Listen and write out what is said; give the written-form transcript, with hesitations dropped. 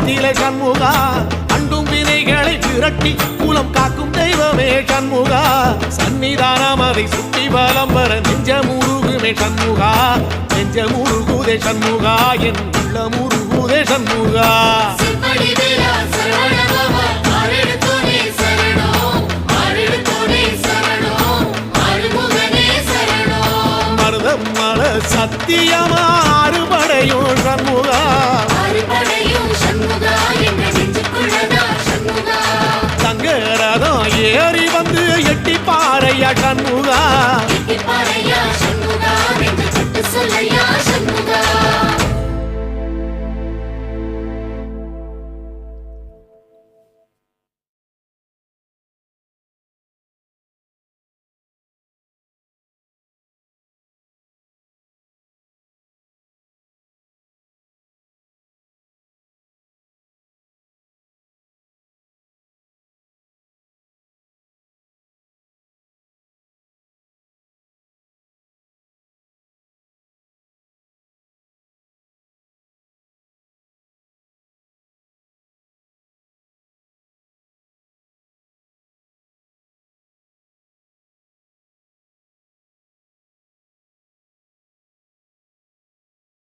நிலை சண்முகா அண்டும் வினைகளை விரட்டி குலம் காக்கும் தெய்வமே சண்முகா சன்னிதானம் அதை சுற்றி பலம் வர நெஞ்சமுருகுமே சண்முகா நெஞ்சமுருகுதே சண்முகா என் உள்ளமுருகுதே சண்முகா மருதமல சத்தியமா அறுபடையும் சண்முகா தங்கரதம் ஏறி வந்து எட்டி பாறையா சண்முகா